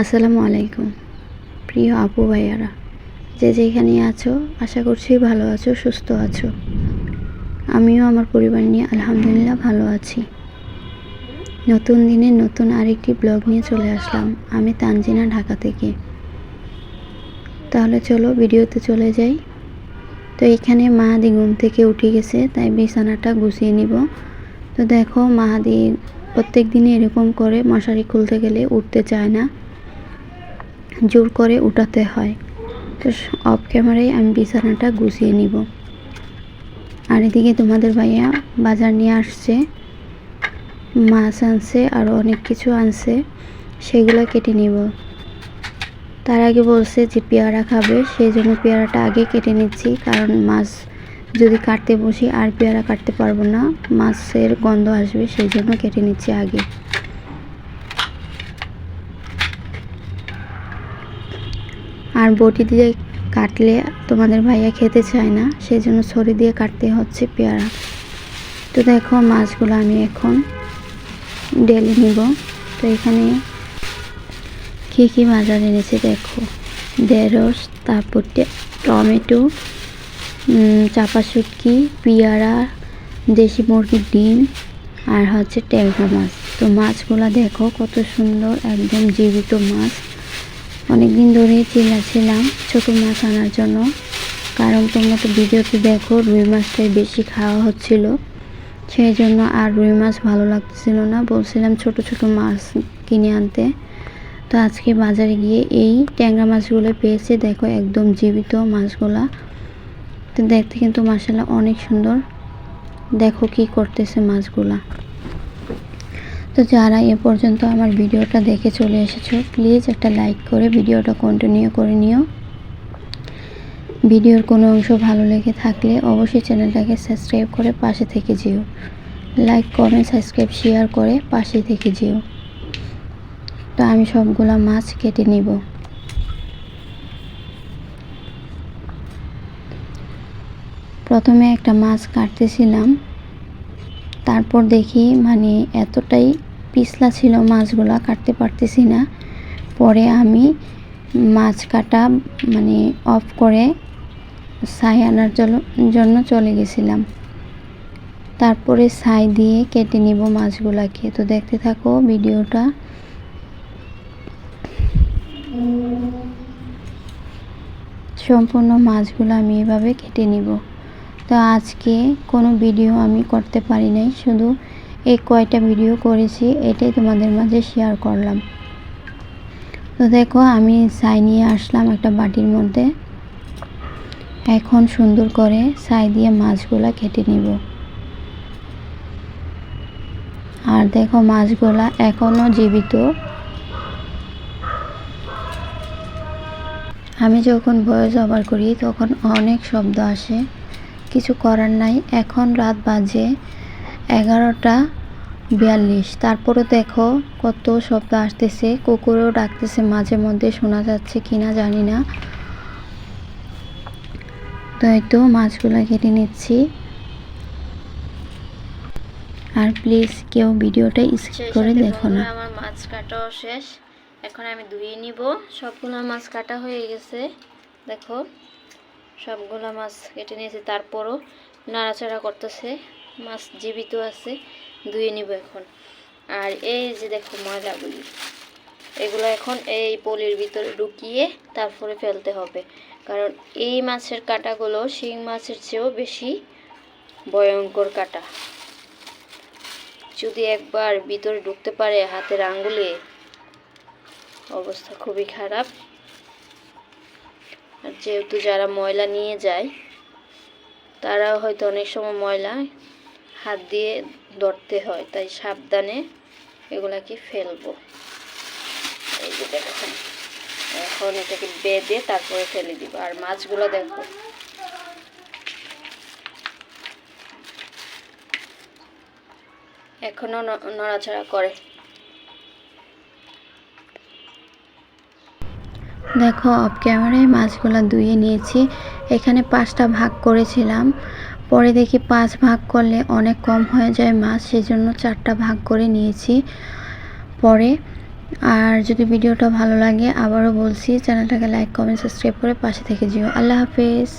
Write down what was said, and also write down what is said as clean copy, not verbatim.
আসসালামু আলাইকুম প্রিয় আপু ভাইয়ারা, যে যেখানে আছো আশা করছি ভালো আছো, সুস্থ আছো। আমিও আমার পরিবার নিয়ে আলহামদুলিল্লাহ ভালো আছি। নতুন দিনে নতুন আরেকটি ব্লগ নিয়ে চলে আসলাম আমি তানজিনা, ঢাকা থেকে। তাহলে চলো ভিডিওতে চলে যাই। তো এখানে মাহাদি ঘুম থেকে উঠে গেছে, তাই বিছানাটা গুছিয়ে নিব। তো দেখো, মাহাদি প্রত্যেক দিনই এরকম করে, মশারি খুলতে গেলে উঠতে চায় না, জোর করে উঠাতে হয়। তো অফ ক্যামেরায় আমি বিছানাটা গুছিয়ে নিব। আর এদিকে তোমাদের ভাইয়া বাজার নিয়ে আসছে, মাছ আনছে, আরও অনেক কিছু আনছে, সেগুলো কেটে নিব। তার আগে বলছে যে পেয়ারা খাবে, সেই জন্য পেয়ারাটা আগে কেটে নিচ্ছি, কারণ মাছ যদি কাটতে বসি আর পেয়ারা কাটতে পারবো না, মাছের গন্ধ আসবে, সেই জন্য কেটে নিচ্ছি আগে। আর বটি দিয়ে কাটলে তোমাদের ভাইয়া খেতে চায় না, সেই জন্য ছুরি দিয়ে কাটতে হচ্ছে পেয়ারা। তো দেখো, মাছগুলো আমি এখন ঢেলে নিব। তো এখানে কী কী বাজার এনেছে দেখো, ঢেঁড়স, তারপর টমেটো, চাপা শুটকি, পেয়ারা, দেশি মুরগির ডিম, আর হচ্ছে ট্যাংরা মাছ। তো মাছগুলো দেখো কত সুন্দর, একদম জীবিত মাছ। অনেকদিন ধরেই চিল্লাছিলাম ছোটো মাছ আনার জন্য, কারণ তোমরা তো ভিডিওতে দেখো রুই মাছটাই বেশি খাওয়া হচ্ছিল, সেই জন্য আর রুই মাছ ভালো লাগছিল না, বলছিলাম ছোট ছোট মাছ কিনে আনতে। তো আজকে বাজারে গিয়ে এই ট্যাংরা মাছগুলো পেয়েছে, দেখো একদম জীবিত মাছগুলা। তো দেখতে কিন্তু মাশাআল্লাহ অনেক সুন্দর। দেখো কি করতেছে মাছগুলা। তো যারা এ পর্যন্ত আমার ভিডিওটা দেখে চলে এসেছো, প্লিজ একটা লাইক করে ভিডিওটা কন্টিনিউ করে নিও। ভিডিওর কোনো অংশ ভালো লেগে থাকলে অবশ্যই চ্যানেলটাকে সাবস্ক্রাইব করে পাশে থেকে যেও। লাইক, কমেন্ট, সাবস্ক্রাইব, শেয়ার করে পাশে থেকে যেও। তো আমি সবগুলা মাছ কেটে নিব। প্রথমে একটা মাছ কাটতেছিলাম, তারপর দেখি মানে এতটাই পিছলা ছিল মাছগুলা, কাটতে পারতেছি না। পরে আমি মাছ কাটা মানে অফ করে ছাই আনার জন্য চলে গেছিলাম। তারপরে ছাই দিয়ে কেটে নিব মাছগুলাকে। তো দেখতে থাকো ভিডিওটা। সম্পূর্ণ মাছগুলো আমি এভাবে কেটে নিব। তো আজকে কোনো ভিডিও আমি করতে পারি নাই, শুধু এই কয়টা ভিডিও করেছি, এটাই তোমাদের মাঝে শেয়ার করলাম। তো দেখো, আমি ছাই নিয়ে আসলাম একটা বাটির মধ্যে। এখন সুন্দর করে ছাই দিয়ে মাছগুলা কেটে নিব। আর দেখো, মাছগুলা এখনো জীবিত। আমি যখন ভয়েস ওভার করি তখন অনেক শব্দ আসে, কিছু করার নাই। এখন রাত বাজে 11:42। তারপরে দেখো কত শব্দ আসতেছে, কুকুরও ডাকতেছে মাঝে মধ্যে, শোনা যাচ্ছে কিনা জানি না। তো এই তো মাছগুলো কেটে নিচ্ছি। আর প্লিজ কেউ ভিডিওটা স্কিপ করে দেখো না। আমার মাছ কাটাও শেষ, এখন আমি ধুয়ে নিব। সবগুলো মাছ কাটা হয়ে গেছে, দেখো সবগুলো মাছ কেটে নিয়েছি, তারপরও নাড়াচাড়া করতেছে, মাছ জীবিত আছে। ধুয়ে নিব এখন। আর এই যে দেখো ময়লাগুলি, এগুলো এখন এই পলির ভিতরে ঢুকিয়ে তারপরে ফেলতে হবে, কারণ এই মাছের কাঁটাগুলো শিং মাছের চেয়েও বেশি ভয়ঙ্কর কাঁটা। যদি একবার ভিতরে ঢুকতে পারে হাতের আঙ্গুলে, অবস্থা খুবই খারাপ। আর যেহেতু যারা ময়লা নিয়ে যায়, তারা হয়তো অনেক সময় ময়লা হাত দিয়ে ধরতে হয়, তাই সাবধানে এগুলাকে ফেলবো। এই যে দেখো, এখন এটাকে বেঁধে তারপরে ফেলে দিব। আর মাছগুলো দেখো, এখনো নড়াচড়া করে। দেখো অফ ক্যামেরায় মাছগুলো ধুয়ে নিয়েছি। এখানে 5টা ভাগ করেছিলাম, পরে দেখি 5 ভাগ করলে অনেক কম হয়ে যায় মাছ, সেজন্য 4টা ভাগ করে নিয়েছি। পরে আর যদি ভিডিওটা ভালো লাগে আবারও বলছি চ্যানেলটাকে লাইক কমেন্ট সাবস্ক্রাইব করে পাশে থেকে যেও। আল্লাহ হাফেজ।